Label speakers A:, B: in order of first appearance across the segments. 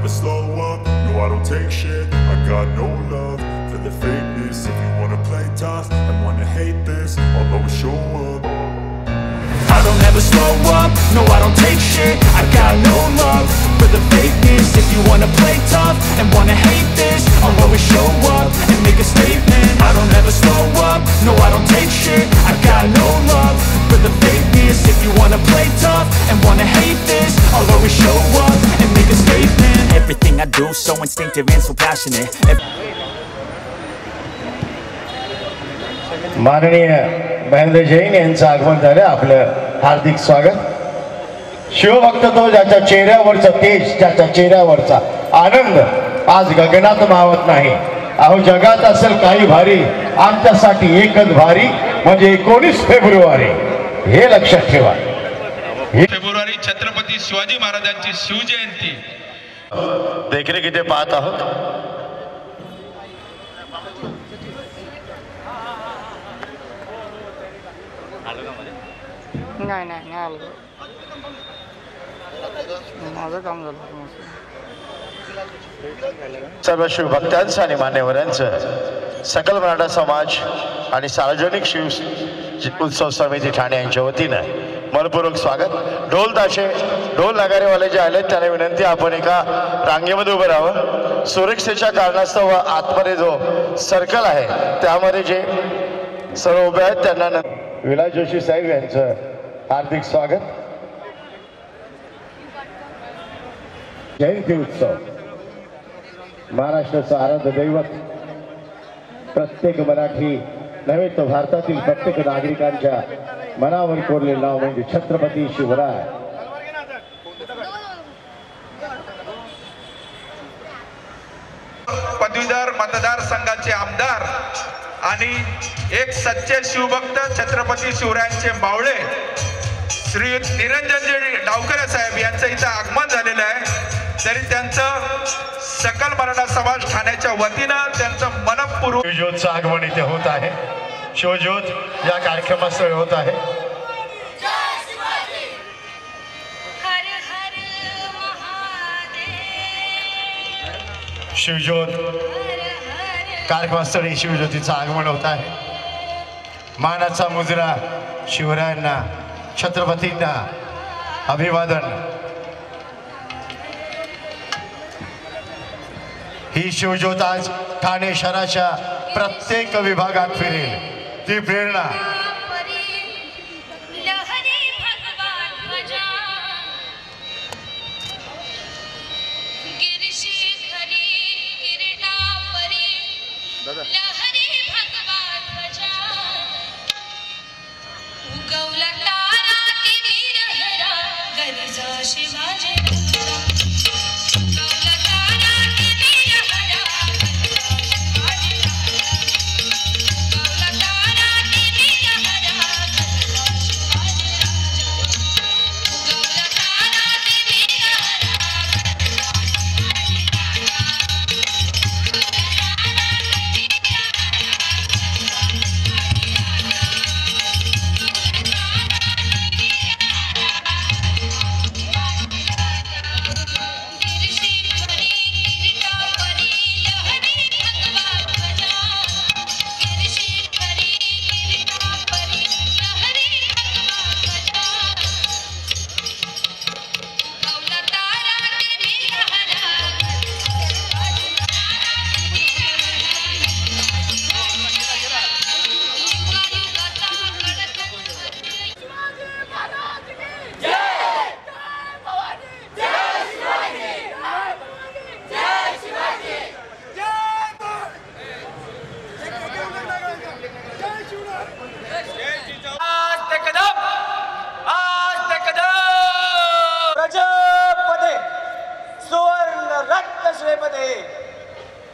A: never slow up, no I don't take shit. I got no love for the fakeness. If you wanna play tough and wanna hate this, I'll always show up. I don't ever slow up, no I don't take shit. I got no love for the fakeness. If you wanna play tough and wanna hate this, I'll always show up and make a statement. I don't ever slow up, no I don't take shit. I got no love for the fakeness. If you wanna play tough and wanna hate this, I'll always show up and make a statement. Everything I do so instinctive and so passionate.
B: माननीय महेंद्र जैन यांचं आगमन झालं. आपलं हार्दिक स्वागत. शिवभक्त तो ज्याच्या चेहऱ्यावरचा तेज, ज्याच्या चेहऱ्यावरचा आनंद आज गगनात मावत नाही. अहो जगात असेल काही भारी, आमच्यासाठी एकच भारी म्हणजे 19 फेब्रुवारी. हे लक्षात ठेवा.
C: फेब्रुवारी छत्रपती शिवाजी महाराजांची शिवजयंती
B: देखरेखीचे पाहत आहोत.
D: नाही नाही नाही आलो, माझं काम झालं.
B: सर्व शिवभक्तांचं आणि मान्यवरांचं सकल मराठा समाज आणि सार्वजनिक शिव उत्सव समिती ठाणे यांच्या वतीनं मनपूर्वक स्वागत. ढोल ताशे, ढोल नगारेवाले जे आलेत त्यांना विनंती आपण एका रांगेमध्ये उभं राहावं. सुरक्षेच्या कारणास्तव आतमध्ये जो सर्कल आहे त्यामध्ये जे सर्व उभे आहेत त्यांना विलास जोशी साहेब यांचं हार्दिक स्वागत. जयंती उत्सव महाराष्ट्राचं आराध्य दैवत, प्रत्येक मराठी नव्हे तर भारतातील प्रत्येक नागरिकांच्या मनावर कोरलेलं नाव म्हणजे छत्रपती शिवराय.
C: पदवीधर मतदारसंघाचे आमदार आणि एक सच्चे शिवभक्त छत्रपती शिवरायांचे मावळे श्री निरंजनजी डावकरे साहेब यांचं इथं आगमन झालेलं आहे. तरी त्यांचं सकल मराठा समाज ठाण्याच्या वतीनं त्यांचं मनपूर्वक
B: शिवज्योतचं आगमन इथे होत आहे. शिवज्योत या कार्यक्रमास्थळी होत आहे. शिवज्योत कार्यक्रमास्थळी शिवज्योतीचं आगमन होत आहे. मानाचा मुजरा शिवरायांना, छत्रपतींना अभिवादन. ही शिवज्योत आज ठाणे शहराच्या प्रत्येक विभागात फिरेल. ती प्रेरणा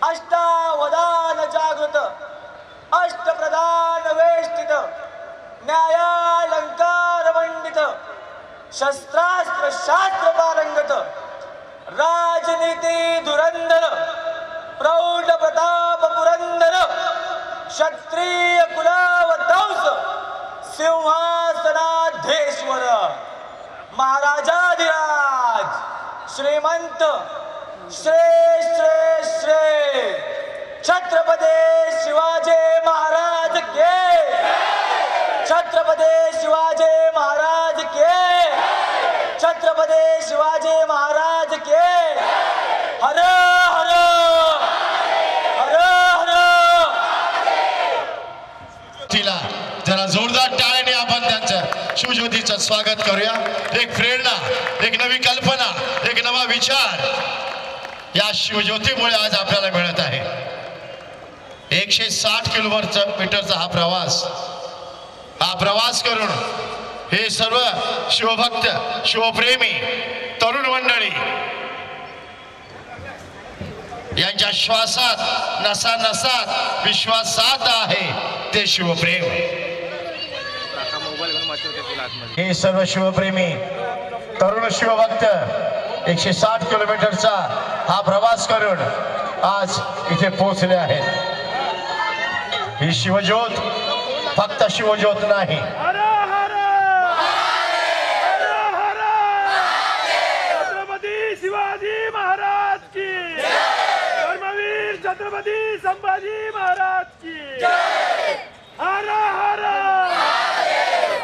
E: अष्टावधान जागृत, अष्टप्रधान वेष्टित, न्यायालंकार मंडित, शस्त्रास्त्र शास्त्र पारंगत, राजनीती धुरंधर, प्रौढ प्रताप पुरंदर, क्षत्रिय कुलावतंस, सिंहासनाधीश्वर, महाराजाधिराज, श्रीमंत श्री श्री श्री छत्रपती शिवाजी महाराज के, छत्रपती शिवाजी महाराज के, छत्रपती शिवाजी महाराज के। हर हर हर हर।
B: तिला जरा जोरदार टाळ्याने आपण त्यांचं शिवज्योतीचं स्वागत करूया। एक प्रेरणा, एक नवी कल्पना, एक नवा विचार या शिवज्योतीमुळे आज आपल्याला मिळत आहे। 160 किलोमीटरचा हा प्रवास करून हे सर्व शिवभक्त, शिवप्रेमी तरुण मंडळी यांच्या श्वासात नसानसात विश्वासात आहे ते शिवप्रेम। हे सर्व शिवप्रेमी तरुण शिवभक्त 160 किलोमीटरचा हा प्रवास करून आज इथे पोहोचले आहेत। ही शिवज्योत फक्त शिवज्योत नाही,
F: छत्रपती शिवाजी महाराज की, धर्मवीर छत्रपती संभाजी महाराज की। हर हर।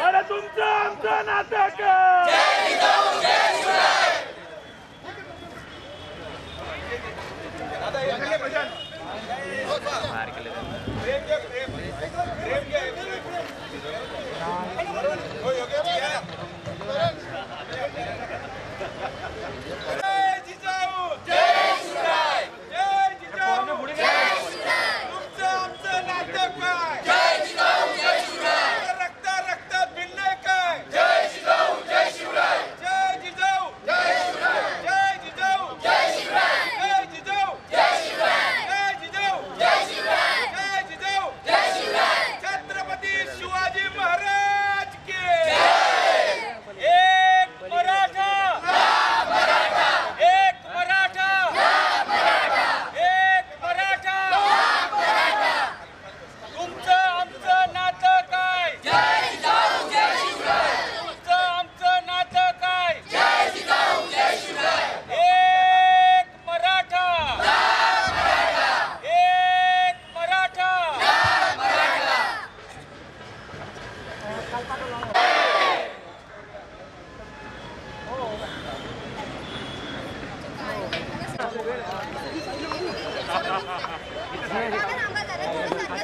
F: अरे तुमचं आमचं नाटक।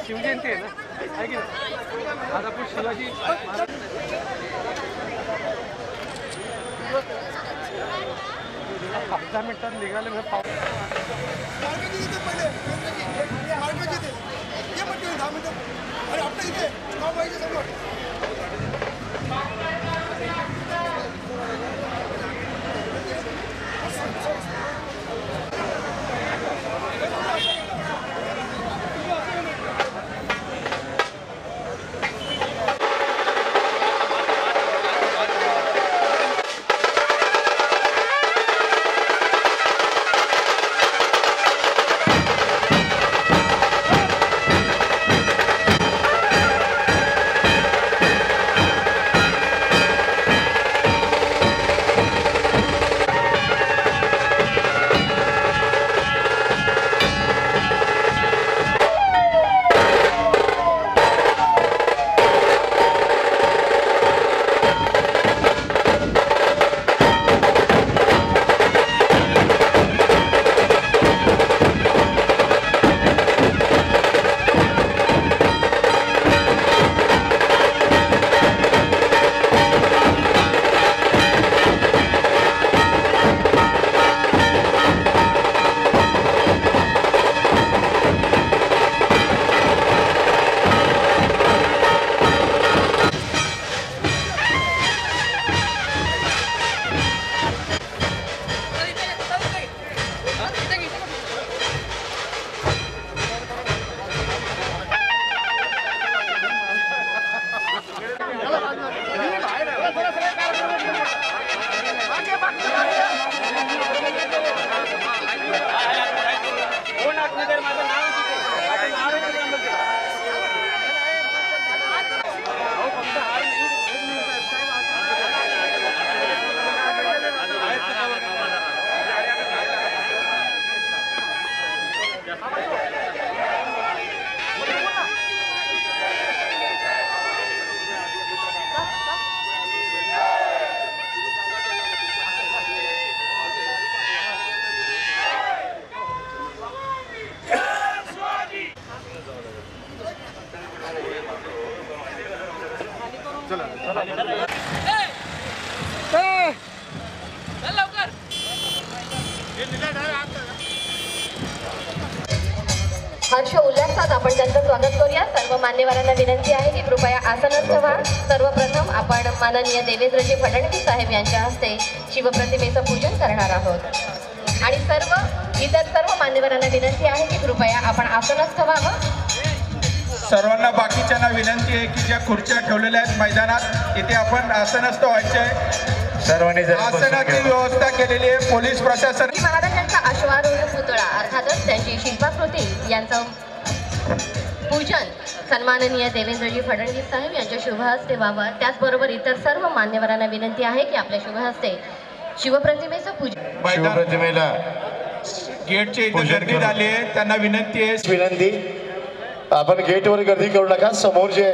F: शिवजयंती आहे ना, आहे की नाही? आज आपण शिवाजी महाराज 10 मिनिटात निघाले म्हणजे
G: हर्ष उल्हासात आपण त्यांचं स्वागत करूया. सर्व मान्यवरांना विनंती आहे की कृपया आसनस्थ व्हा. सर्वप्रथम आपण माननीय देवेंद्रजी फडणवीस साहेब यांच्या हस्ते शिवप्रतिमेचं पूजन करणार आहोत आणि इतर सर्व मान्यवरांना विनंती आहे की कृपया आपण आसनस्थ व्हावं.
C: सर्वांना बाकीच्यांना विनंती आहे की ज्या खुर्च्या ठेवलेल्या आहेत मैदानात तिथे आपण आसनस्थ व्हायचे आहे.
B: सर्वांनी
C: आसनाची व्यवस्था केलेली आहे. पोलीस प्रशासन
G: महाराजांचा अश्वारूढ पुतळा अर्थातच त्यांची शिल्पाकृती यांचं पूजन सन्माननीय देवेंद्रजी फडणवीस साहेब यांच्या शुभ हस्ते व्हावं. त्याचबरोबर इतर सर्व मान्यवरांना विनंती आहे की आपल्या शुभ हस्ते शिवप्रतिमेचं पूजन.
B: शिवप्रतिमेला
C: गेटचे इथे गर्दी झाली आहे. त्यांना विनंती
B: विनंती आपण गेटवर गर्दी करू नका. समोर जे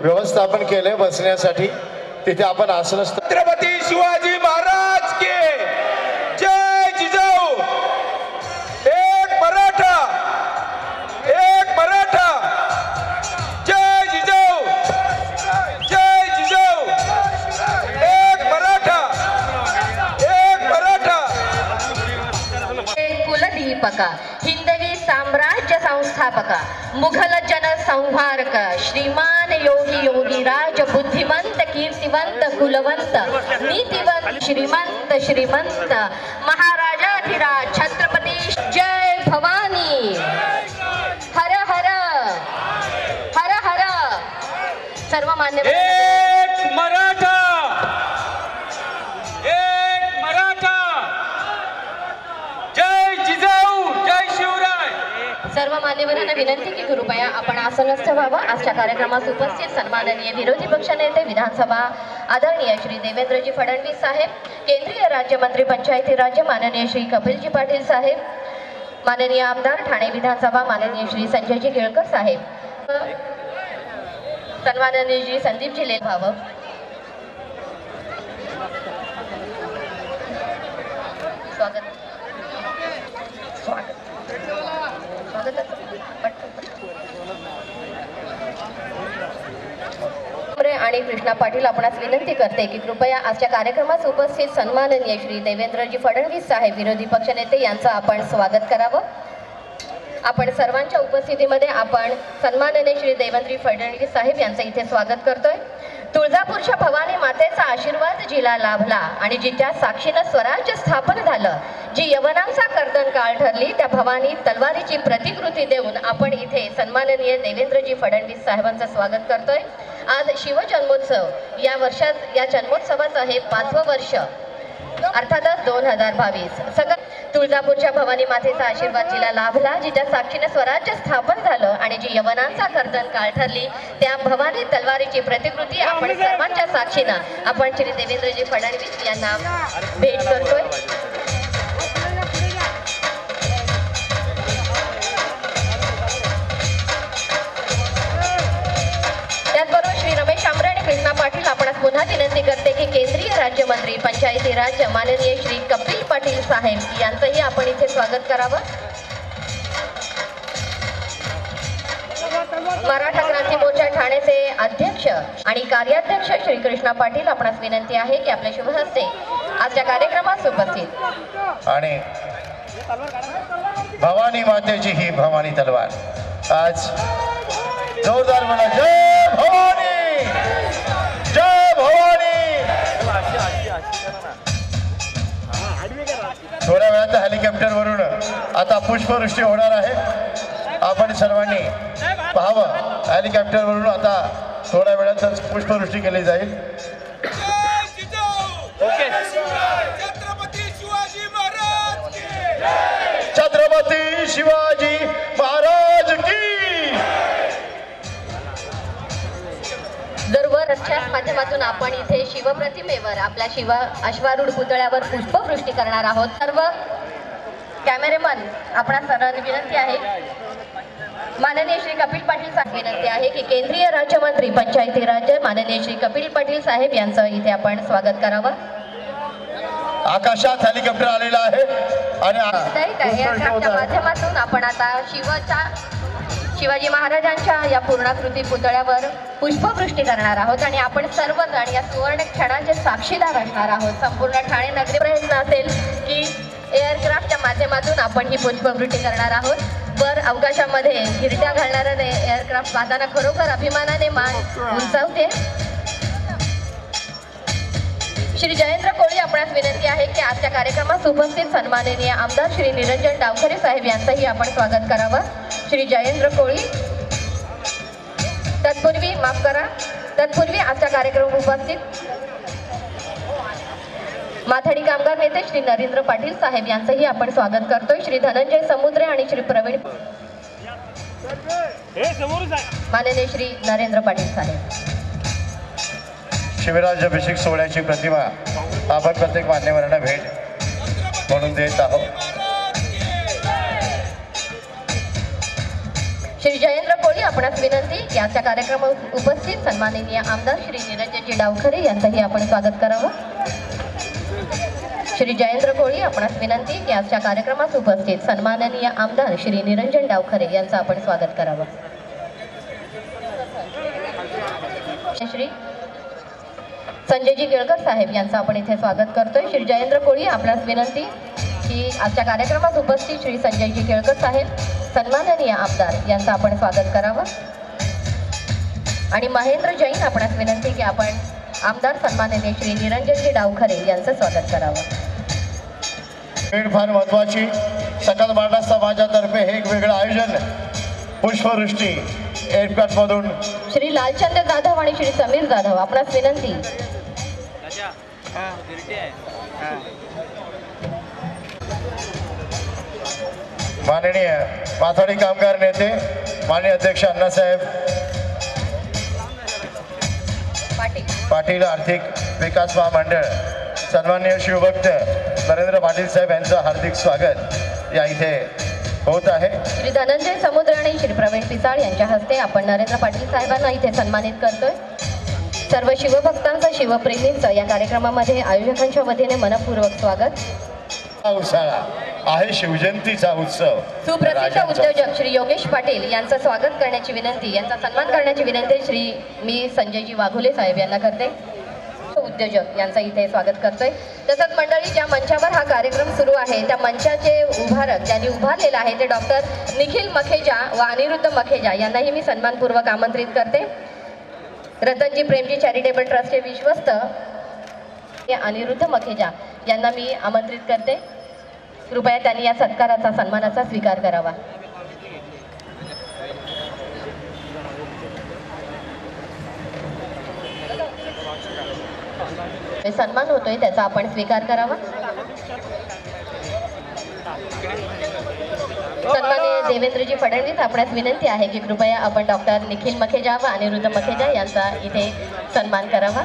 B: व्यवस्थापन केलंय बसण्यासाठी तिथे आपण आसनस्थ.
C: छत्रपती शिवाजी महाराज के जय जिजाऊ. एक मराठा जय जिजाऊ जय जिजाऊ. एक मराठा
G: कुलदीपका हिंदवी साम्राज्य संस्थापका मुघल जनसंहारक श्रीमान योगीराज बुद्धिमंत कीर्तिवंत कुलवंत नीतिवंत श्रीमंत महाराजाधिराज छत्रपती जय भवानी. हर हर हर हर. सर्व मान्य
F: एक मराठा जय जिजाऊ जय शिवराय.
G: सर्व मान्यवरांना विनंती की कृपया आपण आसनस्थ व्हावं. आजच्या कार्यक्रमास उपस्थित सन्माननीय विरोधी पक्षनेते विधानसभा आदरणीय श्री देवेंद्रजी फडणवीस साहेब, केंद्रीय राज्यमंत्री पंचायती राज्य माननीय श्री कपिलजी पाटील साहेब, माननीय आमदार ठाणे विधानसभा माननीय श्री संजयजी केळकर साहेब, सन्माननीय श्री संदीपजी ले व्हावं. स्वागत आणि कृष्णा पाटील आपणास विनंती करते की कृपया आजच्या कार्यक्रमास उपस्थित सन्माननीय श्री देवेंद्रजी फडणवीस साहेब विरोधी पक्षनेते यांचं आपण स्वागत करावं. आपण सर्वांच्या उपस्थितीमध्ये आपण सन्माननीय श्री देवेंद्र फडणवीस साहेब यांचं इथे स्वागत करतोय. तुळजापूरच्या भवानी मातेचा आशीर्वाद जिला लाभला आणि जिच्या साक्षीनं स्वराज्य स्थापन झालं, जी यवनांचा कर्दन काळ ठरली, त्या भवानी तलवारीची प्रतिकृती देऊन आपण इथे सन्माननीय देवेंद्रजी फडणवीस साहेबांचं स्वागत करतोय. आज शिवजन्मोत्सव या वर्षात या जन्मोत्सवाचं हे 5वं वर्ष अर्थातच 2022. सगळं तुळजापूरच्या भवानी मातेचा आशीर्वाद जिला लाभला, जिच्या साक्षीने स्वराज्य स्थापन झालं आणि जी यवनांचा कर्दन काळ ठरली, त्या भवानी तलवारीची प्रतिकृती आपण सर्वांच्या साक्षीनं आपण श्री देवेंद्रजी फडणवीस यांना भेट करतोय. त्याचबरोबर श्री रमेश आमरे आणि कृष्णा पाटील आपणास पुन्हा विनंती करते की केंद्रीय राज्यमंत्री पंचायती राज्य माननीय श्री कपिल पाटील साहेब यांचंही आपण इथे स्वागत करावं. मराठा क्रांती मोर्चा ठाणेचे अध्यक्ष आणि कार्याध्यक्ष श्री कृष्णा पाटील आपणास विनंती आहे की आपल्या शुभ हस्ते आजच्या कार्यक्रमास उपस्थित
B: आणि भवानी मातेची ही भवानी तलवार आज जोरदार म्हणा जय भवानी जय भवानी. थोड्या वेळात हेलिकॉप्टरवरून आता पुष्पवृष्टी होणार आहे. आपण सर्वांनी पाहावं, हेलिकॉप्टरवरून आता थोड्या वेळातच पुष्पवृष्टी केली जाईल. छत्रपती शिवाजी महाराज की.
G: रथच्या माध्यमातून आपण इथे शिवप्रतिमेवर आपल्या शिव अश्वारूढ पुतळ्यावर पुष्पवृष्टी करणार आहोत. सर्व कॅमेरेमन आपणा सर्वांनी विनंती आहे, माननीय श्री कपिल पाटील साहेब विनंती आहे की केंद्रीय राज्यमंत्री पंचायती राज्य माननीय श्री कपिल पाटील साहेब यांचं इथे आपण स्वागत करावं.
B: आकाशात हेलिकॉप्टर आलेला आहे आणि
G: या माध्यमातून आपण आता शिवाजी महाराजांच्या या पूर्णाकृती पुतळ्यावर पुष्पवृष्टी करणार आहोत आणि आपण सर्वजण या सुवर्ण क्षणाचे साक्षीदार असणार आहोत. संपूर्ण ठाणे नगरी प्रयत्न असेल की एअरक्राफ्टच्या माध्यमातून आपण ही पुष्पवृष्टी करणार आहोत. वर अवकाशामध्ये गिरट्या घालणाऱ्या एअरक्राफ्ट पाहताना खरोखर अभिमानाने मान उंचावते. श्री जयेंद्र कोळी आपणास विनंती आहे की आजच्या कार्यक्रमास उपस्थित सन्माननीय आमदार श्री निरंजन डावखरे साहेब यांचंही आपण स्वागत करावं. श्री जयेंद्र कोळी. तत्पूर्वी आजच्या कार्यक्रम उपस्थित माथाडी कामगार नेते श्री नरेंद्र पाटील साहेब यांचंही आपण स्वागत करतोय. श्री धनंजय समुद्रे आणि श्री प्रवीण माननीय श्री नरेंद्र पाटील साहेब.
B: शिवराज अभिषेक सोहळ्याची प्रतिमा आपण प्रत्येक मान्यवरांना भेट म्हणून देत आहोत.
G: श्री जयेंद्र कोळी आपणास विनंती की आजच्या कार्यक्रमात उपस्थित सन्माननीय आमदार श्री निरंजनजी डावखरे यांचंही आपण स्वागत करावं. श्री जयेंद्र कोळी आपणास विनंती की आजच्या कार्यक्रमात उपस्थित सन्माननीय आमदार श्री निरंजन डावखरे यांचं आपण स्वागत करावं. श्री संजयजी केळकर साहेब यांचं आपण इथे स्वागत करतोय. श्री जयेंद्र कोळी आपणास विनंती की आजच्या कार्यक्रमात उपस्थित श्री संजयजी केळकर साहेब सन्माननीय आमदार यांचं आपण स्वागत करावं. आणि महेंद्र जैन आपणास विनंती की आपण आमदार सन्माननीय श्री निरंजनजी डावखरे यांचं स्वागत करावं.
B: भेट फार महत्वाची. सकल मराठा समाजातर्फे हे एक वेगळं आयोजन पुष्पवृष्टी एअरक्राफ्ट मधून
G: श्री लालचंद्र जाधव आणि श्री समीर जाधव आपणास विनंती.
B: माननीय माथाडी कामगार नेते माननीय अध्यक्ष अण्णासाहेब पाटील आर्थिक विकास महामंडळ सन्माननीय शिवभक्त नरेंद्र पाटील साहेब यांचं हार्दिक स्वागत या इथे होत आहे.
G: श्री धनंजय समुद्र आणि श्री प्रवीण पिसाळ यांच्या हस्ते आपण नरेंद्र पाटील साहेबांना इथे सन्मानित करतोय. सर्व शिवभक्तांचं शिवप्रेमींचं या कार्यक्रमामध्ये आयोजकांच्या वतीने मनपूर्वक स्वागत.
B: उत्साह आहे शिवजयंतीचा उत्सव.
G: सुप्रसिद्ध उद्योजक श्री योगेश पाटील यांचं स्वागत करण्याची विनंती, यांचा सन्मान करण्याची विनंती श्री मी संजयजी वाघुले साहेब यांना करते. उद्योजक यांचं इथे स्वागत करतोय. तसंच मंडळी ज्या मंचावर हा कार्यक्रम सुरू आहे त्या मंचाचे उभारक ज्यांनी उभारलेला आहे ते डॉक्टर निखिल मखेजा व अनिरुद्ध मखेजा यांनाही मी सन्मानपूर्वक आमंत्रित करते. रतनजी प्रेमजी चॅरिटेबल ट्रस्टचे विश्वस्त अनिरुद्ध मखेजा यांना मी आमंत्रित करते. कृपया त्यांनी या सत्काराचा सन्मानाचा स्वीकार करावा. सन्मान होतोय त्याचा आपण स्वीकार करावा. सन्माननीय देवेंद्रजी फडणवीस आपणास विनंती आहे की कृपया आपण डॉक्टर निखिल मखेजा व अनिरुद्ध मखेजा यांचा इथे सन्मान करावा.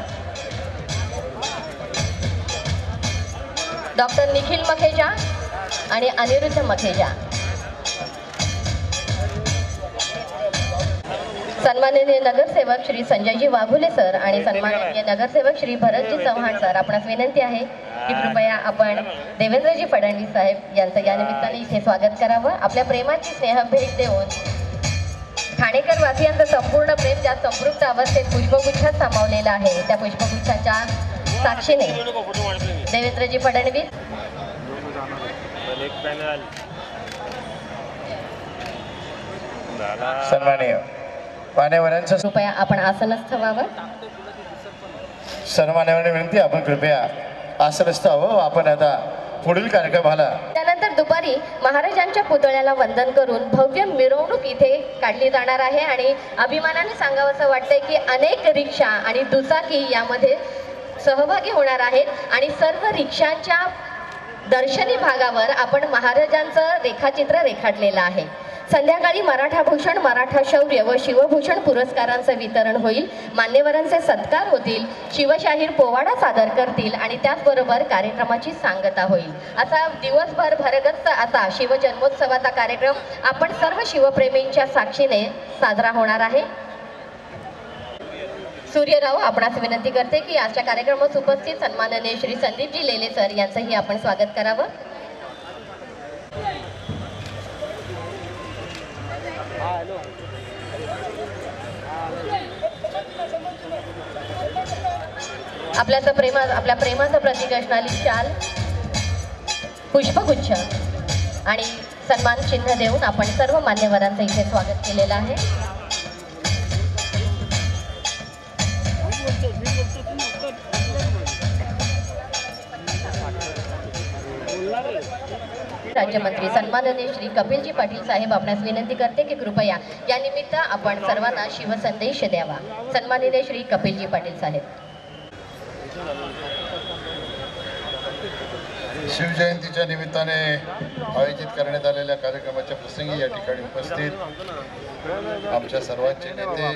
G: डॉक्टर निखिल मखेजा आणि अनिरुद्ध मखेजा. सन्माननीय नगरसेवक श्री संजयजी वाघुले सर आणि सन्माननीय नगरसेवक श्री भरतजी चव्हाण सर आपणास विनंती आहे की कृपया आपण देवेंद्रजी फडणवीस साहेब यांचं या निमित्ताने इथे स्वागत करावं. आपल्या प्रेमाची स्नेह भेट देऊन ठाणेकर वासियांचं संपूर्ण प्रेम ज्या संपृक्त अवस्थेत पुष्पगुच्छात सामावलेलं आहे त्या पुष्पगुच्छाच्या साक्षीने देवेंद्रजी फडणवीस
B: सन्माननीय मान्यवरांचं
G: कृपया आपण आसनस्थ व्हावं.
B: सर्व मान्यवरांनी विनंती आपण कृपया आसनस्थ व्हावं. आपण आता पुढील कार्यक्रमाला
G: त्यानंतर दुपारी महाराजांच्या पुतळ्याला वंदन करून भव्य मिरवणूक इथे काढली जाणार आहे आणि अभिमानाने सांगावंसं वाटतंय की अनेक रिक्षा आणि दुचाकी यामध्ये सहभागी होणार आहेत आणि सर्व रिक्षांच्या दर्शनी भागावर आपण महाराजांचं रेखाचित्र रेखाटलेलं आहे. संध्याकाळी मराठा भूषण, मराठा शौर्य व शिवभूषण पुरस्कारांचं वितरण होईल. मान्यवरांचे सत्कार होतील, शिवशाहीर पोवाडा सादर करतील आणि त्याचबरोबर कार्यक्रमाची सांगता होईल. असा दिवसभर भरगच्च असा शिवजन्मोत्सवाचा कार्यक्रम आपण सर्व शिवप्रेमींच्या साक्षीने साजरा होणार आहे. सूर्यराव आपणास विनंती करते की आजच्या कार्यक्रमात उपस्थित सन्माननीय श्री संदीपजी लेले सर यांचंही आपण स्वागत करावं. आपल्या प्रेमाचं प्रतीक असणारी शाल पुष्पगुच्छ आणि सन्मान चिन्ह देऊन आपण सर्व मान्यवरांचं इथे स्वागत केलेलं आहे. राज्यमंत्री सन्माननीय श्री कपिलजी पाटील साहेब आपणास विनंती करते की कृपया या निमित्त आपण सर्वांना शिवसंदेश द्यावा. सन्माननीय श्री कपिलजी पाटील साहेब.
H: शिवजयंतीच्या निमित्ताने आयोजित करण्यात आलेल्या कार्यक्रमाच्या प्रसंगी या ठिकाणी उपस्थित आमच्या सर्वांचे नेते,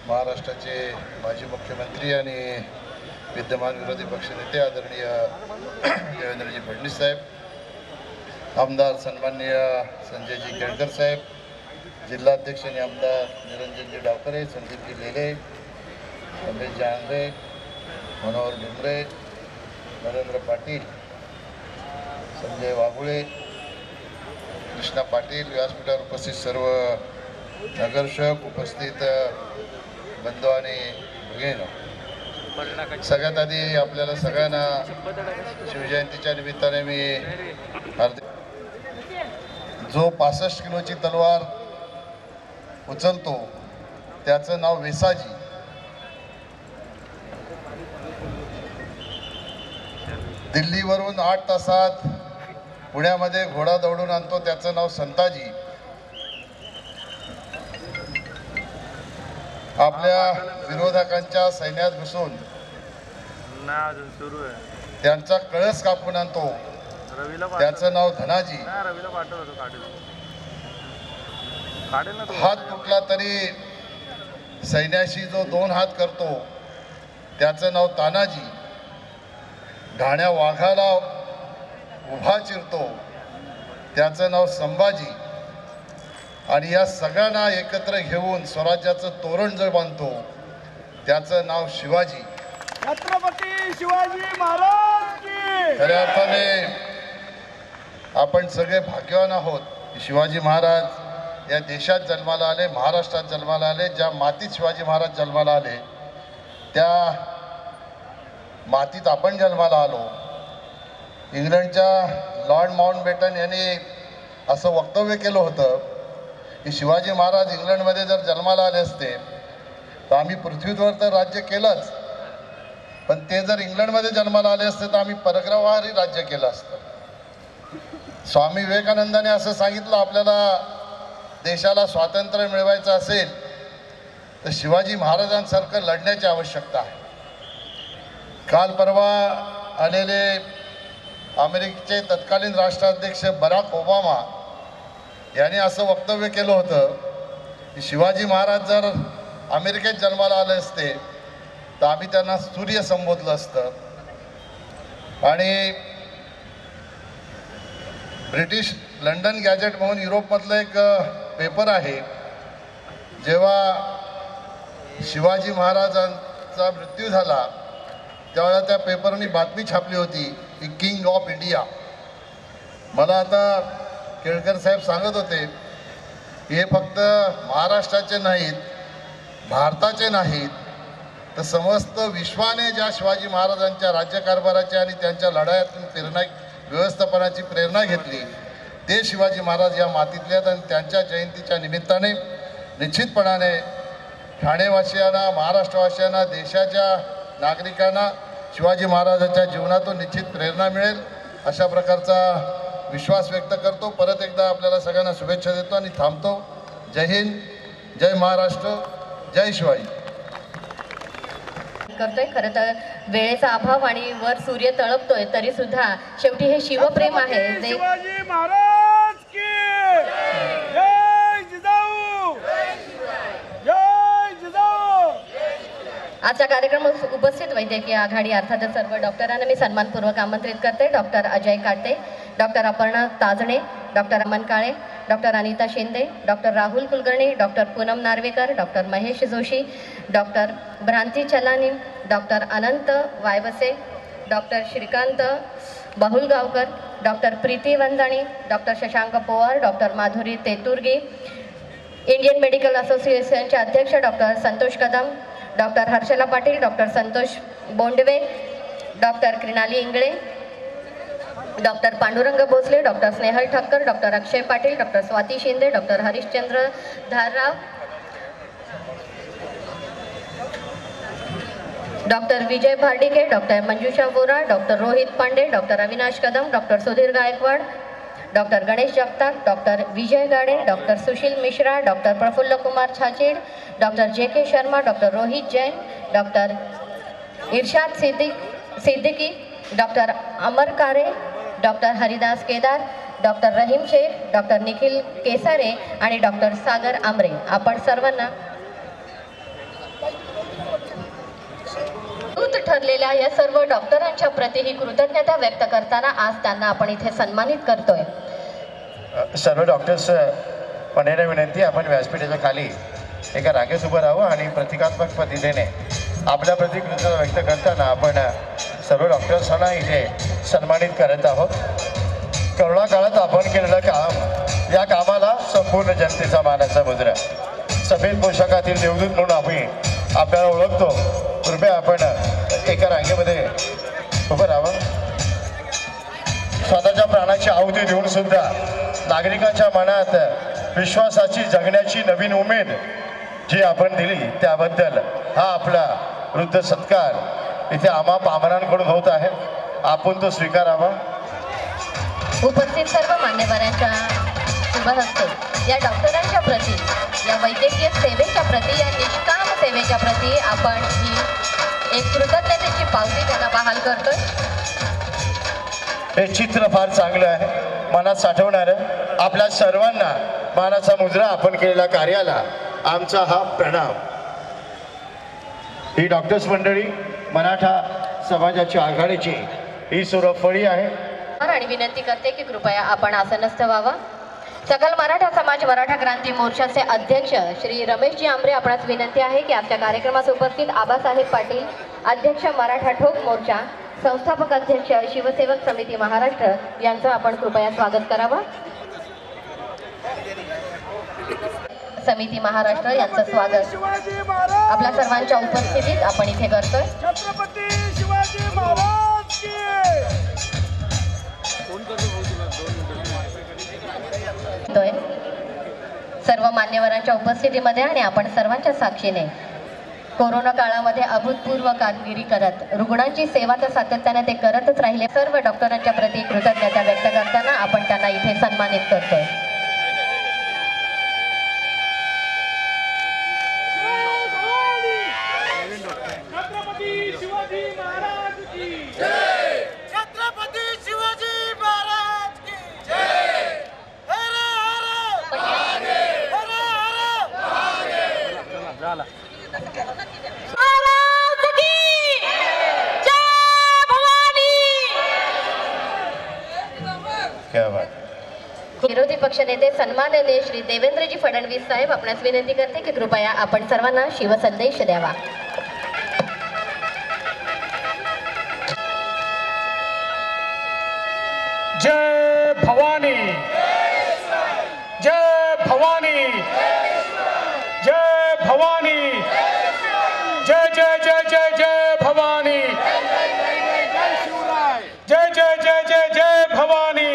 H: महाराष्ट्राचे माजी मुख्यमंत्री आणि विद्यमान विरोधी पक्षनेते आदरणीय देवेंद्रजी फडणवीस साहेब, आमदार सन्माननीय संजयजी केळकर साहेब, जिल्हाध्यक्ष आणि आमदार निरंजनजी डावकरे, संदीपजी लेले, रमेश जानरे, मनोहर डुमरे, नरेंद्र पाटील, संजय वाघुळे, कृष्णा पाटील, व्यासपीठावर उपस्थित सर्व नगरसेवक, उपस्थित बंधू आणि भगिनींनो, सगळ्यात आधी आपल्याला सगळ्यांना शिवजयंतीच्या निमित्ताने मी जो 65 किलोची तलवार उचलतो त्याचं नाव वेसाजी. दिल्लीवरून 8 तासात पुण्यामध्ये घोडा दौडून आणतो त्याचं नाव संताजी. आपल्या विरोधकांच्या सैन्यात घुसून त्यांचा कळस कापून आणतो त्याचं नाव धनाजी. हात तुटला तरी सैन्याशी जो 2 हात करतो त्याचं नाव तानाजी. घाण्या वाघाला उभा चिरतो त्याचं नाव संभाजी. आणि या सगळ्यांना एकत्र घेऊन स्वराज्याचं तोरण जो बांधतो त्याचं नाव शिवाजी.
E: छत्रपती शिवाजी महाराज की.
H: खऱ्या अर्थाने आपण सगळे भाग्यवान आहोत की शिवाजी महाराज या देशात जन्माला आले, महाराष्ट्रात जन्माला आले. ज्या मातीत शिवाजी महाराज जन्माला आले त्या मातीत आपण जन्माला आलो. इंग्लंडच्या लॉर्ड माउंटबॅटन यांनी असं वक्तव्य केलं होतं की शिवाजी महाराज इंग्लंडमध्ये जर जन्माला आले असते तर आम्ही पृथ्वीवर तर राज्य केलंच, पण ते जर इंग्लंडमध्ये जन्माला आले असते तर आम्ही परग्रहावरही राज्य केलं असतं. स्वामी विवेकानंदाने असं सांगितलं, आपल्याला देशाला स्वातंत्र्य मिळवायचं असेल तर शिवाजी महाराजांसारखं लढण्याची आवश्यकता आहे. काल परवा आलेले अमेरिकेचे तत्कालीन राष्ट्राध्यक्ष बराक ओबामा यांनी असं वक्तव्य केलं होतं की शिवाजी महाराज जर अमेरिकेत जन्माला आले असते तर आम्ही त्यांना सूर्य संबोधलं असतं. आणि ब्रिटिश लंडन गॅजेट म्हणून युरोपमधलं एक पेपर आहे, जेव्हा शिवाजी महाराजांचा मृत्यू झाला त्यावेळेला त्या पेपरनी बातमी छापली होती की किंग ऑफ इंडिया. मला आता केळकर साहेब सांगत होते की हे फक्त महाराष्ट्राचे नाहीत, भारताचे नाहीत, तर समस्त विश्वाने ज्या शिवाजी महाराजांच्या राज्यकारभाराच्या आणि त्यांच्या लढायातून व्यवस्थापनाची प्रेरणा घेतली ते शिवाजी महाराज या मातीतले आहेत. आणि त्यांच्या जयंतीच्या निमित्ताने निश्चितपणाने ठाणेवासियांना, महाराष्ट्रवासियांना, देशाच्या नागरिकांना शिवाजी महाराजांच्या जीवनातून निश्चित प्रेरणा मिळेल अशा प्रकारचा विश्वास व्यक्त करतो. परत एकदा आपल्याला सगळ्यांना शुभेच्छा देतो आणि थांबतो. जय हिंद, जय महाराष्ट्र, जय शिवाजी.
G: करतोय. खरं तर वेळेचा अभाव आणि वर सूर्य तळपतोय तरी सुद्धा शेवटी हे शिवप्रेम आहे जे
E: शिवाजी महाराज की. जय जिजाऊ, जय जिजाऊ.
G: आजच्या कार्यक्रमात उपस्थित वैद्यकीय आघाडी अर्थातच सर्व डॉक्टरांना मी सन्मानपूर्वक आमंत्रित करते. Doctor Ajay Kate, doctor Aparna Tajne, doctor Aman Kale, doctor Anita Shinde, doctor Rahul Kulkarni, doctor Poonam Narvekar, doctor Mahesh Joshi, doctor Bhranti Chalani, doctor Anant Vayvase, doctor Shrikant Bahulgaonkar, doctor Preeti Vanjani, doctor Shashank Powar, doctor Madhuri Teturgi, Indian Medical असोसिएशनचे अध्यक्ष doctor Santosh Kadam, doctor Harshala Patil, doctor Santosh Bondve, doctor Krunali Ingle, doctor Pandurang Bhosale, doctor Snehal Thakkar, doctor Akshay Patil, doctor Swati Shinde, doctor Harishchandra धारराव, doctor Vijay Bhardike, doctor Manjusha Vora, doctor Rohit Pande, doctor Avinash Kadam, doctor Sudhir Gaikwad, doctor Ganesh Jagtap, doctor Vijay Gade, doctor Sushil Mishra, doctor Praful Kumar Chhached, doctor J K. Sharma, doctor Rohit Jain, doctor Irshad Siddiqui, doctor Amar Kare, doctor Haridas Kedar, doctor Rahim Shaikh, doctor Nikhil Kesare आणि doctor सागर आमरे, आपण सर्वांना ठरलेल्या या सर्व डॉक्टरांच्या प्रति ही कृतज्ञता व्यक्त करताना आज त्यांना आपण इथे सन्मानित करतोय.
B: सर्व डॉक्टर्स पणाने विनंती, आपण व्यासपीठाच्या खाली एका रांगेत उभं राहावं आणि प्रतिकात्मक पद्धतीने आपल्या प्रति कृतज्ञता व्यक्त करताना आपण सर्व डॉक्टर्सांना इथे सन्मानित करत आहोत. करोना काळात आपण केलेलं काम, या कामाला संपूर्ण जनतेचा मानाचा मुद्रा. सफेद पोशाखातील देवदूत म्हणून आम्ही आपल्याला ओळखतो. कृपया आपण एका रांगेमध्ये उभं राहावं. स्वतःच्या प्राणाची आहुती देऊन सुद्धा नागरिकांच्या मनात विश्वासाची, जगण्याची नवीन उमेद जी आपण दिली त्याबद्दल हा आपला वृद्ध सत्कार इथे आम्हा पामरांकडून होत आहे. आपण तो स्वीकारावा.
G: उपस्थित सर्व मान्यवरांच्या शुभ हस्ते या डॉक्टरांच्या प्रती, या वैद्यकीय सेवेच्या प्रती, या निष्काम सेवेच्या प्रती आपण ही एक कृतज्ञतेची पावती त्यांना बहाल करतोय.
B: हे चित्र फार चांगलं आहे, मनात साठवणारं. आपल्या सर्वांना मानाचा मुद्रा. आपण केलेल्या कार्याला आमचा हा प्रणाम. ही डॉक्टर्स मंडळी मराठा समाजाची आघाडीची ही सुरफळी आहे.
G: आणि विनंती करते की कृपया आपण आसनस्थ व्हावा. सकल मराठा समाज मराठा क्रांती मोर्चाचे अध्यक्ष श्री रमेशजी आमरे, आपणास विनंती आहे की आजच्या कार्यक्रमास उपस्थित आबासाहेब पाटील, अध्यक्ष मराठा ठोक मोर्चा, संस्थापक अध्यक्ष शिवसेवक समिती महाराष्ट्र यांचं आपण कृपया स्वागत करावं. समिती महाराष्ट्र यांचं स्वागत आपल्या सर्वांच्या उपस्थितीत आपण इथे करतोय.
E: छत्रपती शिवाजी महाराज की.
G: सर्व मान्यवरांच्या उपस्थितीमध्ये आणि आपण सर्वांच्या साक्षीने कोरोना काळामध्ये अभूतपूर्व कामगिरी करत रुग्णांची सेवा तर सातत्याने ते करतच राहिले. सर्व डॉक्टरांच्या प्रति कृतज्ञता व्यक्त करताना आपण त्यांना इथे सन्मानित करतोय.
E: छत्रपती शिवाजी महाराज की जय. छत्रपती शिवाजी महाराज की जय. हर हर महादेव. हर हर महादेव. झाला. महाराज की जय. भवानी.
B: क्या बात.
G: विरोधी पक्षनेते सन्माननीय श्री देवेंद्रजी फडणवीस साहेब, आपणास विनंती करते की कृपया आपण सर्वांना शिवसंदेश द्यावा.
E: जय भवानी. जय भवानी. जय भवानी. जय जय जय जय जय भवानी. जय जय जय जय जय भवानी.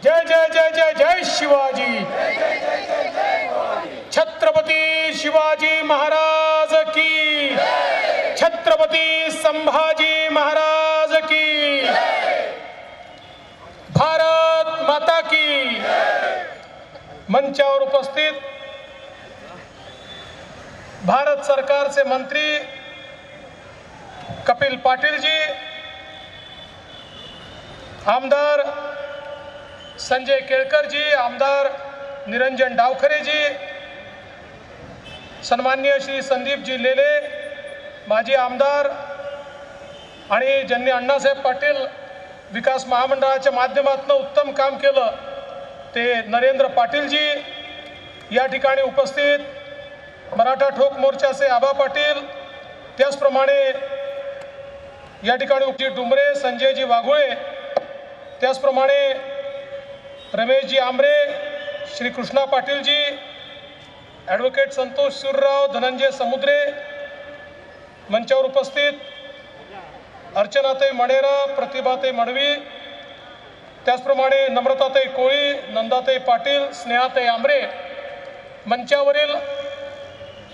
E: जय जय जय जय जय शिवाजी. छत्रपती शिवाजी महाराज की. छत्रपती संभाजी महाराज की. भारत माता की. मंचावर उपस्थित भारत सरकारचे मंत्री कपिल पाटील जी, आमदार संजय केळकर जी, आमदार निरंजन डावखरे जी, सन्माननीय श्री संदीप जी लेले, माजी आमदार आणि ज्यांनी अण्णासाहेब पाटील विकास महामंडळाच्या माध्यमातून उत्तम काम केलं ते नरेंद्र पाटील जी, या ठिकाणी उपस्थित मराठा ठोक मोर्चाचे आबा पाटील, त्याचप्रमाणे या ठिकाणी उपजी डुमरे, संजयजी वाघुळे, त्याचप्रमाणे रमेशजी आमरे, श्री कृष्णा पाटीलजी, ॲडव्होकेट संतोष सूरराव, धनंजय समुद्रे, मंचावर उपस्थित अर्चनाताई मणेर, प्रतिभाताई मडवी, त्याचप्रमाणे नम्रताताई कोळी, नंदाताई पाटील, स्नेहाताई आंबरे, मंचावरील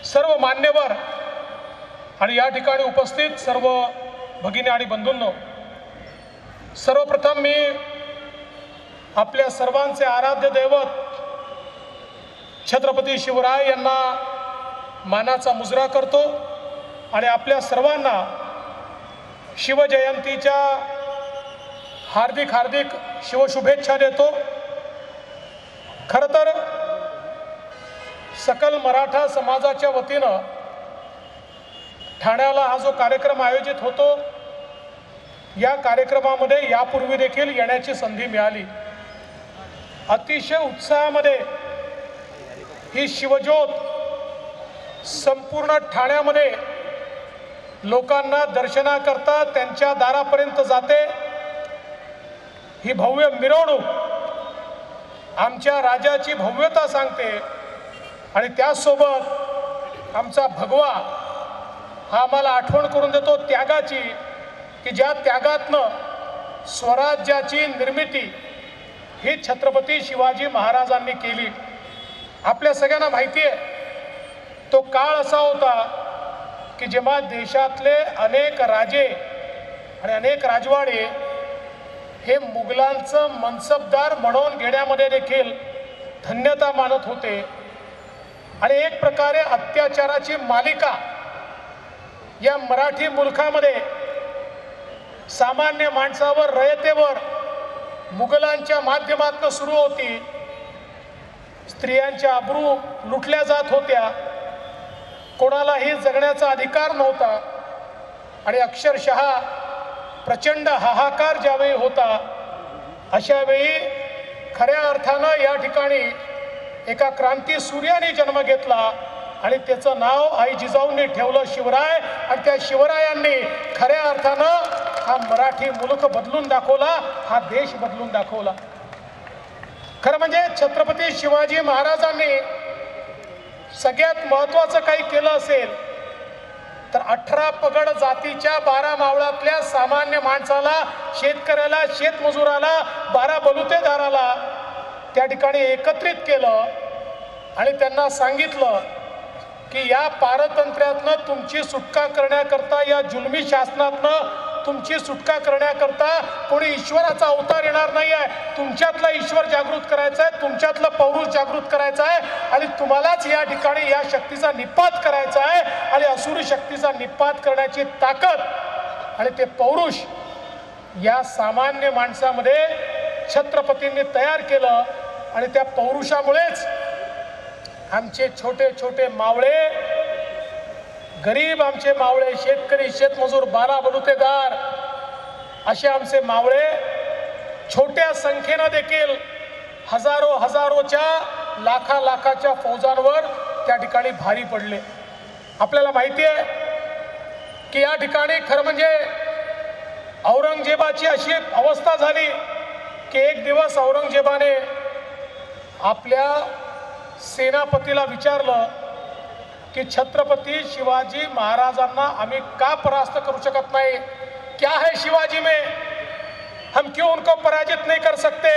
E: सर्व मान्यवर आणि या ठिकाणी उपस्थित सर्व भगिनी आणि बंधूंनो, सर्वप्रथम मी आपल्या सर्वांचे आराध्य दैवत छत्रपती शिवराय यांना मानाचा मुजरा करतो आणि आपल्या सर्वांना शिवजयंतीच्या हार्दिक हार्दिक शिवशुभेच्छा देतो। खरं तर सकल मराठा समाजाच्या वतीनं ठाण्याला हा जो कार्यक्रम आयोजित होतो, या कार्यक्रमामध्ये यापूर्वी देखील येण्याची संधी मिळाली। अतिशय उत्साहामध्ये ही शिवज्योत संपूर्ण ठाण्यामध्ये लोकांना दर्शनाकरता त्यांच्या दारापर्यंत जाते। ही भव्य मिरवणूक आमच्या राजाची भव्यता सांगते आणि त्यासोबत आमचा भगवा हा आम्हाला आठवण करून देतो त्यागाची, की ज्या त्यागातनं स्वराज्याची निर्मिती ही छत्रपती शिवाजी महाराजांनी केली। आपल्या सगळ्यांना माहिती आहे, तो काळ असा होता की जेव्हा देशातले अनेक राजे आणि अनेक राजवाडे हे मुघलांचं मनसबदार म्हणून घेण्यामध्ये देखील धन्यता मानत होते आणि एक प्रकारे अत्याचाराची मालिका या मराठी मुलखामध्ये सामान्य माणसावर, रयतेवर मुघलांच्या माध्यमातून सुरू होती। स्त्रियांच्या अब्रू लुटल्या जात होत्या, कोणालाही जगण्याचा अधिकार नव्हता आणि अक्षरशः प्रचंड हाहाकार ज्यावेळी होता, अशा वेळी खऱ्या अर्थानं या ठिकाणी एका क्रांती सूर्याने जन्म घेतला आणि त्याचं नाव आई जिजाऊंनी ठेवलं शिवराय। आणि त्या शिवरायांनी खऱ्या अर्थानं हा मराठी मुलूक बदलून दाखवला, हा देश बदलून दाखवला। खरं म्हणजे छत्रपती शिवाजी महाराजांनी सगळ्यात महत्त्वाचं काही केलं असेल तर 18 पगड जातीच्या 12 मावळातल्या सामान्य माणसाला, शेतकऱ्याला, शेतमजुराला, 12 बलुतेदाराला त्या ठिकाणी एकत्रित केलं आणि त्यांना सांगितलं की या पारतंत्र्यातनं तुमची सुटका करण्याकरता, या जुलमी शासनातनं तुमची सुटका करण्याकरता कोणी ईश्वराचा अवतार येणार नाही आहे। तुमच्यातला ईश्वर जागृत करायचा आहे, तुमच्यातलं पौरुष जागृत करायचं आहे आणि तुम्हालाच या ठिकाणी या शक्तीचा निपात करायचा आहे आणि असुरी शक्तीचा निपात करण्याची ताकद आणि ते पौरुष या सामान्य माणसामध्ये छत्रपतींनी तयार केलं आणि त्या पौरुषामुळेच आमचे छोटे छोटे मावळे, गरीब आमचे मावळे, शेतकरी, शेतमजूर, 12 बलुतेदार असे आमचे मावळे छोट्या संख्येनं देखील हजारोच्या, लाखाच्या फौजांवर त्या ठिकाणी भारी पडले। आपल्याला माहिती आहे की या ठिकाणी खरं म्हणजे औरंगजेबाची अशी अवस्था झाली की एक दिवस औरंगजेबाने आपल्या सेनापतीला विचारलं कि छत्रपती शिवाजी महाराजांना आम्ही का परास्त करू शकत नाही? क्या है शिवाजी में, हम क्यों उनको पराजित नहीं कर सकते?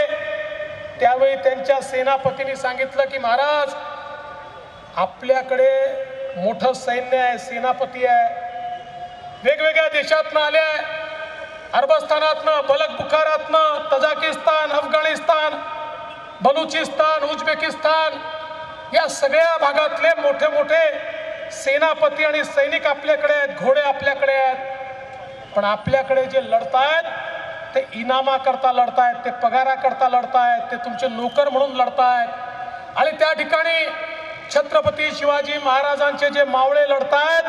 E: त्यावेळी त्यांच्या सेनापतींनी सांगितलं की महाराज, आपल्याकडे मोठं सैन्य आहे, सेनापती आहे, वेगवेगळ्या देशातनं आले आहे, अरबस्थानातनं, बलक बुखारातनं, तजाकिस्तान, अफगाणिस्तान, बलुचिस्तान, उझबेकिस्तान या सगळ्या भागातले मोठे मोठे सेनापती आणि सैनिक आपल्याकडे आहेत, घोडे आपल्याकडे आहेत, पण आपल्याकडे जे लढतायत ते इनामाकरता लढतायत, ते पगाराकरता लढतायत, ते तुमचे नोकर म्हणून लढतायत। आणि त्या ठिकाणी छत्रपती शिवाजी महाराजांचे जे मावळे लढतायत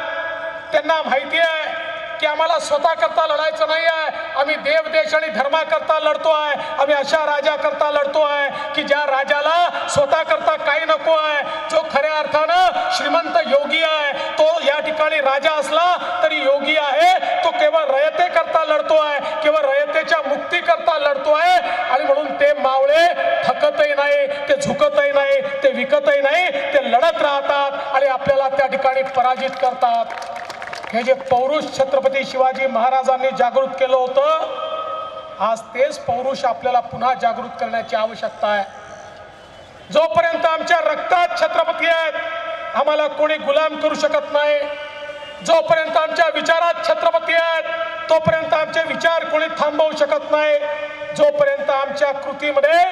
E: त्यांना माहिती आहे की आम्हाला स्वतःकरता लढायचं नाही आहे, आम्ही देव, देश आणि धर्माकरता लढतो आहे। आम्ही अशा राजाकरता लढतो आहे की ज्या राजाला स्वतःकरता काही नको आहे, जो खऱ्या अर्थानं श्रीमंत योगी आहे, तो या ठिकाणी राजा असला तरी योगी आहे, तो केवळ रयतेकरता लढतो आहे, केवळ रयतेच्या मुक्तीकरता लढतो आहे। आणि म्हणून ते मावळे थकतही नाही, ते झुकतही नाही, ते विकतही नाही, ते लढत राहतात आणि आपल्याला त्या ठिकाणी पराजित करतात। हे जे पौरुष छत्रपती शिवाजी महाराजांनी जागृत केलं होतं, आज तेच पौरुष आपल्याला पुन्हा जागृत करण्याची आवश्यकता आहे. जोपर्यंत आमच्या रक्तात छत्रपती आहेत, आम्हाला कोणी गुलाम करू शकत नाही. जोपर्यंत आमच्या विचारात छत्रपती आहेत, तोपर्यंत आमचे विचार कोणी थांबवू शकत नाही. जोपर्यंत आमच्या कृतीमध्ये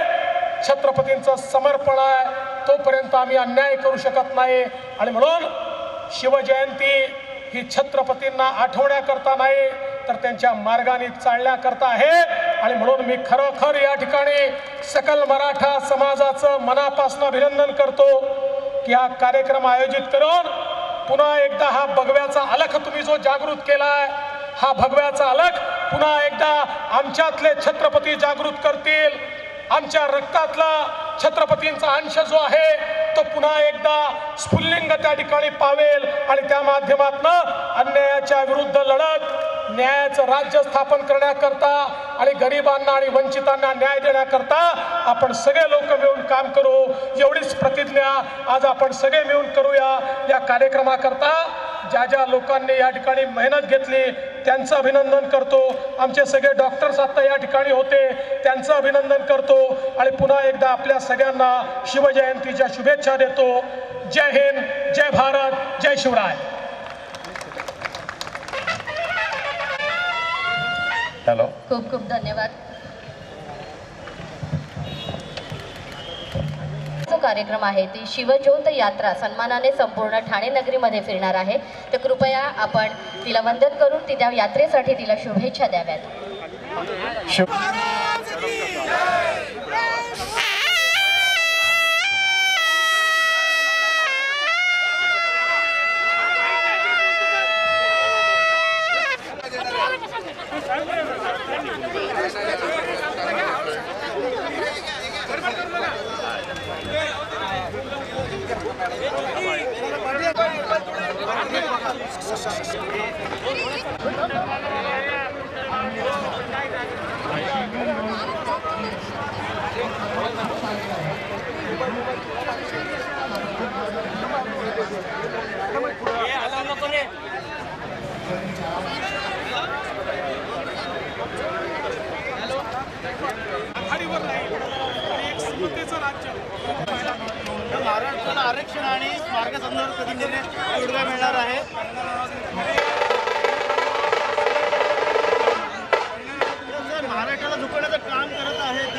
E: छत्रपतींचं समर्पण आहे, तोपर्यंत आम्ही अन्याय करू शकत नाही. आणि म्हणून शिवजयंती ही छत्रपतींना आठवण्याकरता नाही, तर त्यांच्या मार्गाने चालण्याकरता आहे. आणि म्हणून मी खरोखर या ठिकाणी सकल मराठा समाजाचं मनापासून अभिनंदन करतो की हा कार्यक्रम आयोजित करून पुन्हा एकदा हा भगव्याचा अलख तुम्ही जो जागृत केलाय, हा भगव्याचा अलख पुन्हा एकदा आमच्यातले छत्रपती जागृत करतील. आमच्या रक्तातला छत्रपतींचा अंश जो आहे तो पुन्हा एकदा स्फुल्लिंग त्या ठिकाणी पावेल आणि त्या माध्यमातून अन्यायाच्या विरुद्ध लढत, न्यायाचं राज्य स्थापन करण्याकरता आणि गरिबांना आणि वंचितांना न्याय देण्याकरता आपण सगळे लोक मिळून काम करू. एवढीच प्रतिज्ञा आज आपण सगळे मिळून करूया. या कार्यक्रमाकरता ज्या ज्या लोकांनी या ठिकाणी मेहनत घेतली त्यांचं अभिनंदन करतो. आमचे सगळे डॉक्टर्स आता या ठिकाणी होते, त्यांचं अभिनंदन करतो. आणि पुन्हा एकदा आपल्या सगळ्यांना शिवजयंतीच्या शुभेच्छा देतो. जय हिंद, जय भारत, जय शिवराय.
B: हॅलो,
G: खूप खूप धन्यवाद. जो कार्यक्रम आहे ती शिवज्योत यात्रा सन्मानाने संपूर्ण ठाणे नगरीमध्ये फिरणार आहे. तर कृपया आपण तिला वंदन करून ती त्या यात्रेसाठी तिला शुभेच्छा द्याव्यात.
F: महाराष्ट्राला आरक्षण आणि मार्गसंदर्भात कधी निर्णय तोडगा मिळणार आहे. महाराष्ट्राला झुकवण्याचं काम करत आहे.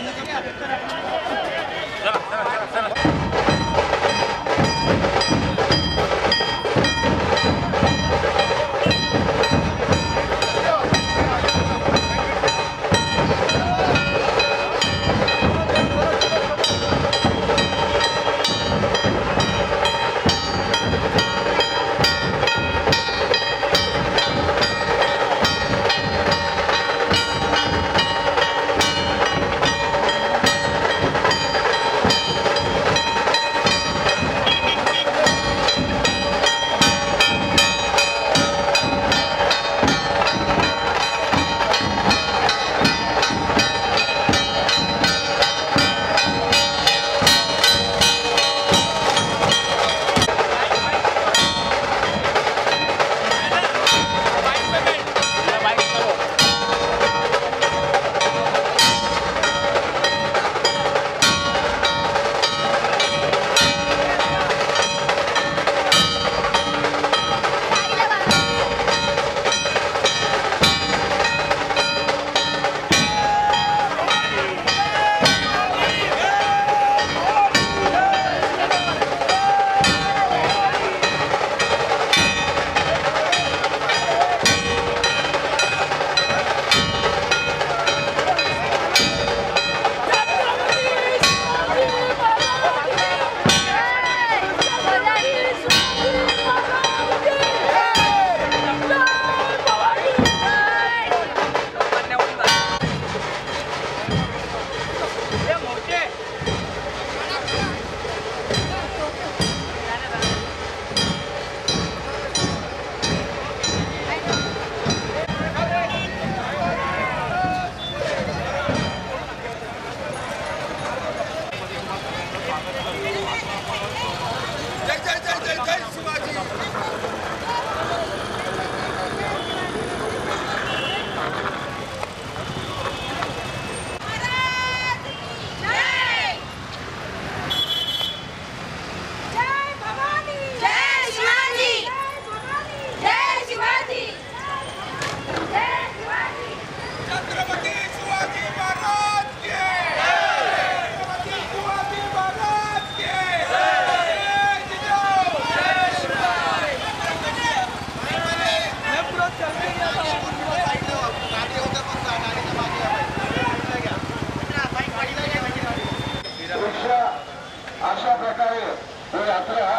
I: ही यात्रा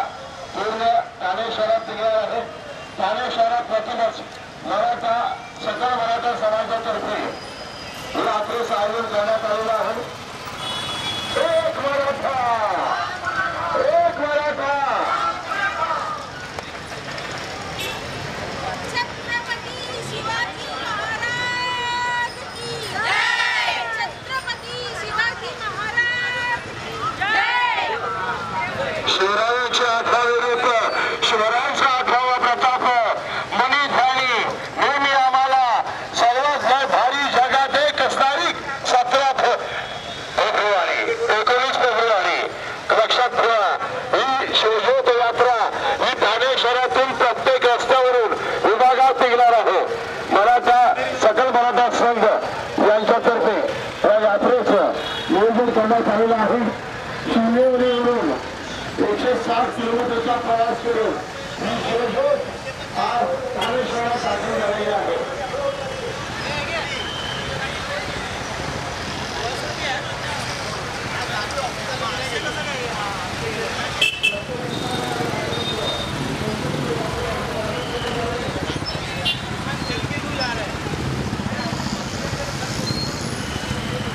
I: पूर्ण ठाणे शहरात निघणार आहे. ठाणे शहरापासूनच मराठा सकल मराठा समाजातर्फे ही यात्रेचं आयोजन करण्यात आलेलं आहे. एक मराठा, एक मराठा.
J: छत्रपती शिवाजी महाराज की जय. छत्रपती शिवाजी महाराज की जय.
I: शिवरायांचे 18वे रूप, शिवरायांचा 18वा प्रताप मनीत आणि नेहमी आम्हाला सर्वात भारी जगात एक असणारी 17 फेब्रुवारी 19 फेब्रुवारी लक्षात ठेवा. ही शिवज्योत यात्रा ही ठाणे शहरातून प्रत्येक रस्त्यावरून विभागात निघणार आहे. मराठा सकल मराठा संघ यांच्यातर्फे या यात्रेचं नियोजन करण्यात आलेलं आहे. शिवनेरीवरून 160 किलोमीटरचा प्रवास करून ही शिवज्योत आज ठाणे शहरात दाखल झालेली आहे.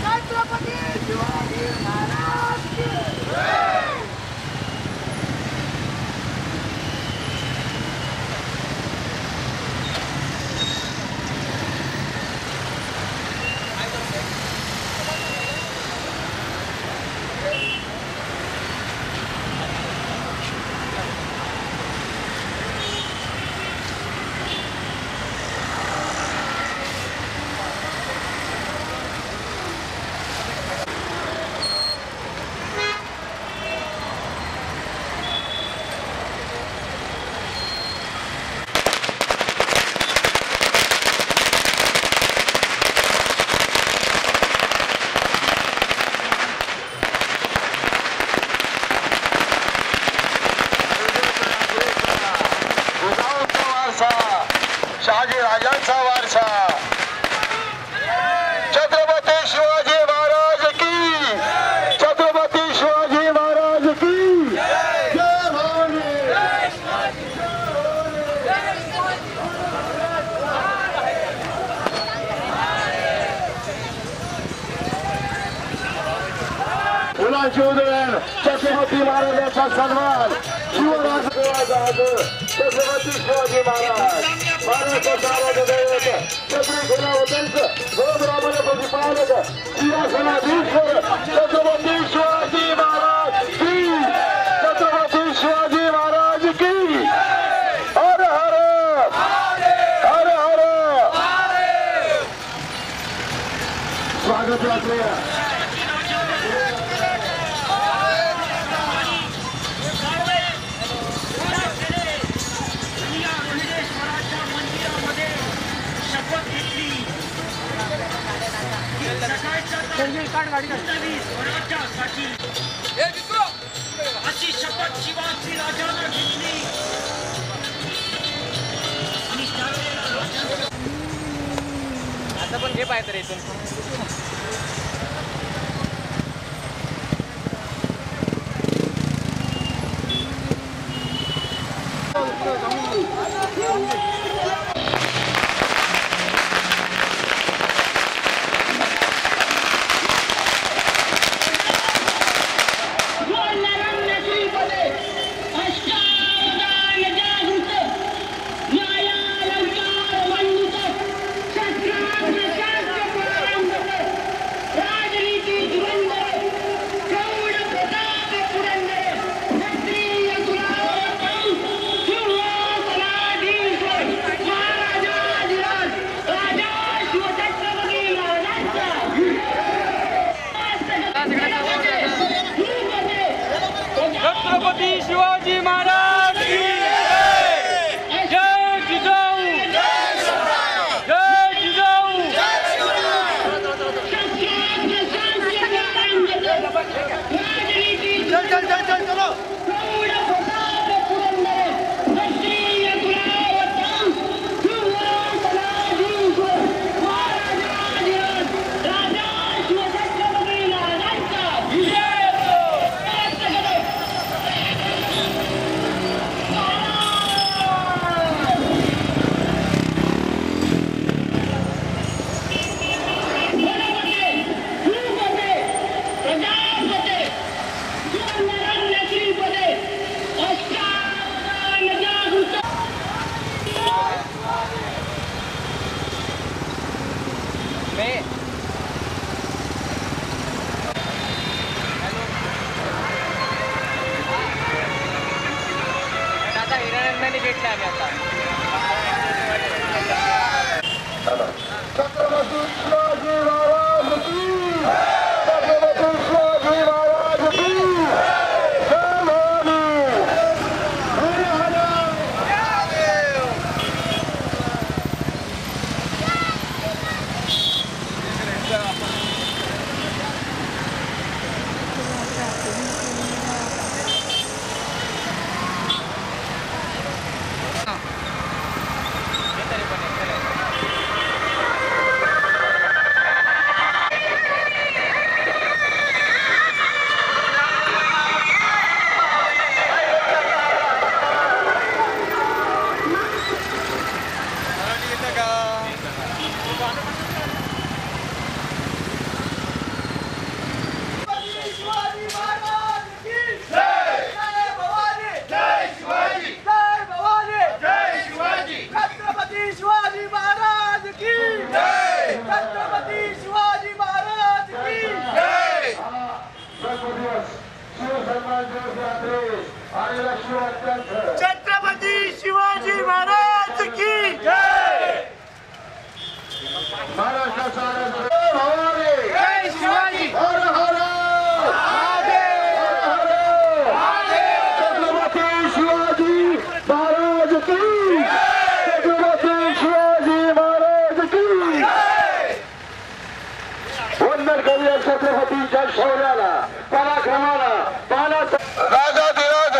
J: छत्रपती शिवाजी महाराज की जय.
I: शहाजी राजांचा वारसा. छत्रपती शिवाजी महाराज की, छत्रपती शिवाजी महाराज की जय भवानी. मुलांची उधळण, छत्रपती महाराजांचा सन्मान, शिवराज छत्रपती शिवाजी महाराज महाराष्ट्र सार्वजनिक दैवत छत्री गुणावतंच गोब्राह्मण प्रतिपालक सिंहासनाधीश्वर छत्रपती शिवाजी महाराज की, छत्रपती शिवाजी महाराज की. हर हर हर हर. स्वागत यात्रेला
J: अशी शपथ शिवाजी राजाने घेतली आणि आता पण घे पाहिजे रे इथून. छत्रपती शिवाजी महाराज की जय. जय जिजाऊ, जय जिजाऊ. चल चल चल चल चलो. दादा हिरानंदाने भेटले आम्ही आता
I: छत्रपती शिवाजी महाराज की छत्रपती शिवाजी महाराज की जय भवानी
J: छत्रपती शिवाजी महाराज की जय
I: महाराष्ट्राचा भवानी
J: जय शिवाजी
I: हर हर छत्रपती शिवाजी महाराज की छत्रपती शिवाजी महाराज की वंदन करूया छत्रपतीच्या शौर्याला पराक्रमाला राजाधिराज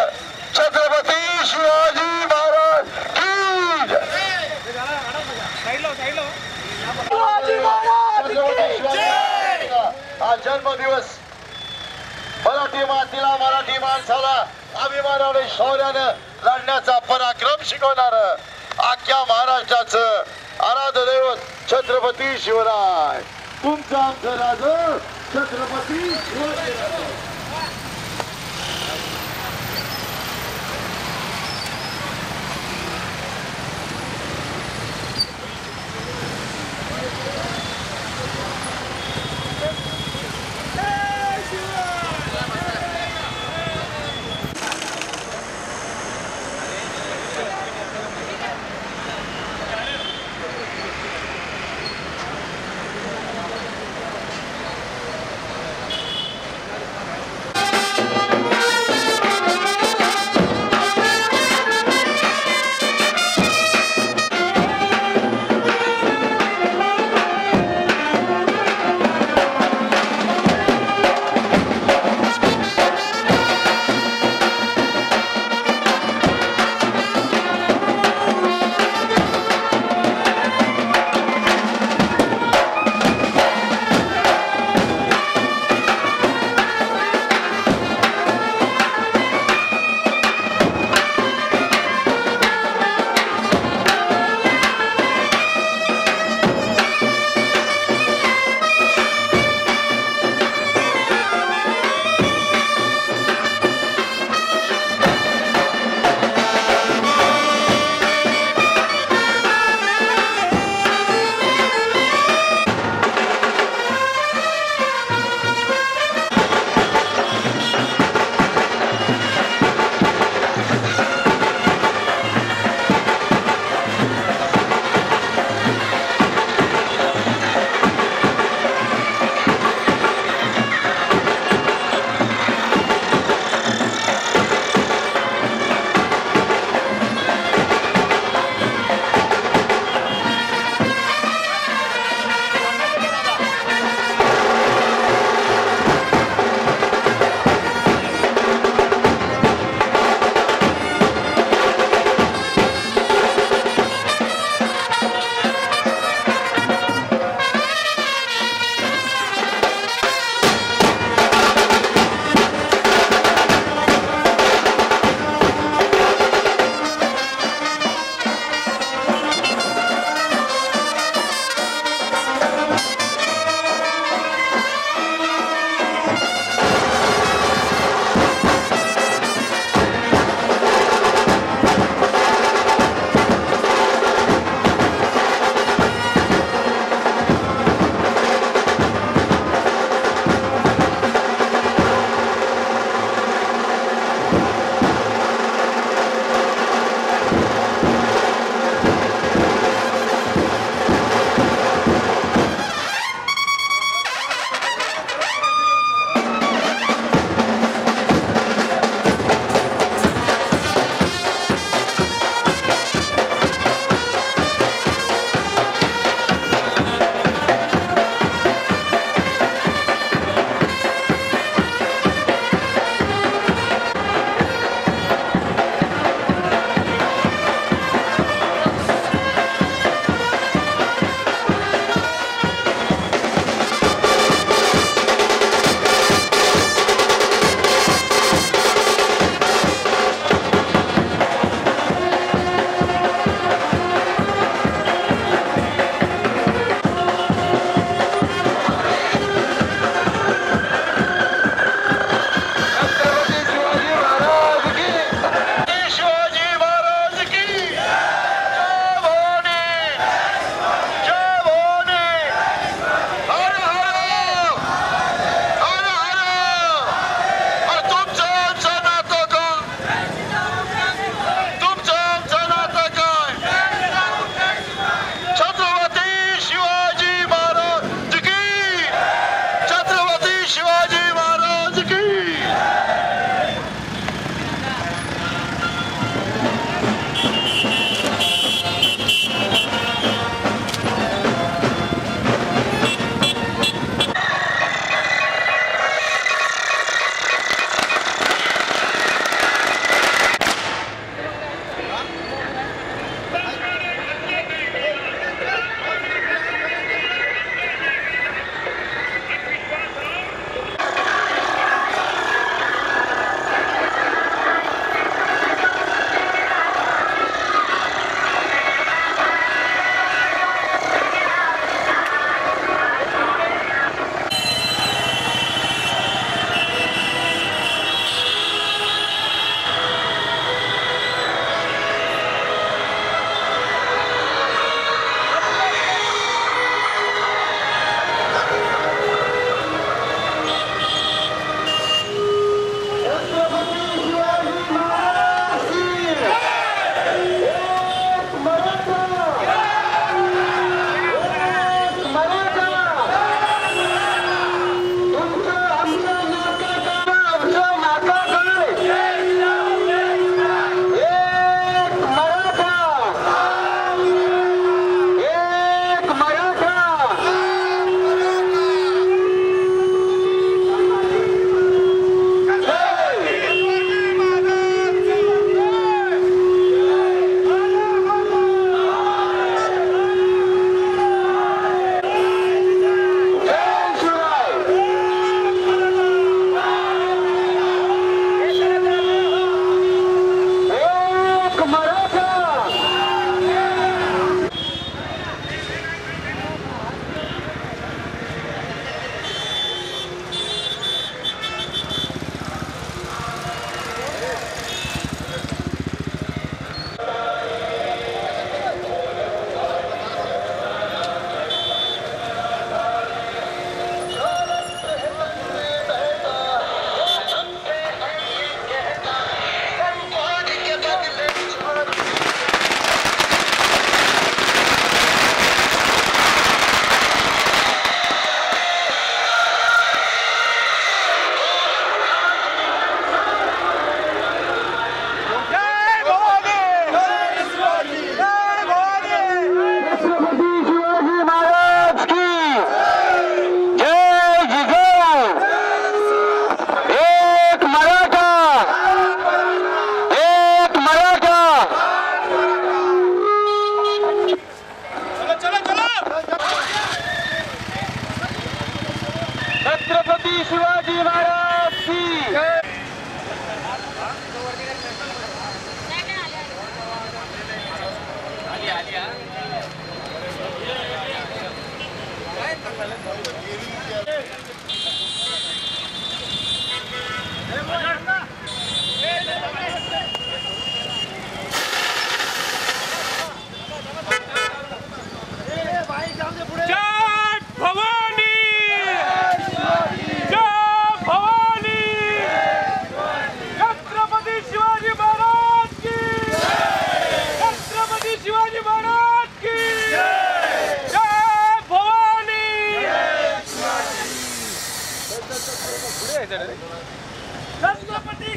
I: छत्रपती शिवाजी महाराज की हा जन्मदिवस मराठी मातीला मराठी माणसाला अभिमानाने शौर्यानं लढण्याचा पराक्रम शिकवणार अख्ख्या महाराष्ट्राचं आराध्य दैवत छत्रपती शिवराय तुमचं आमचं राज छत्रपती शिवराय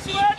J: शिवाय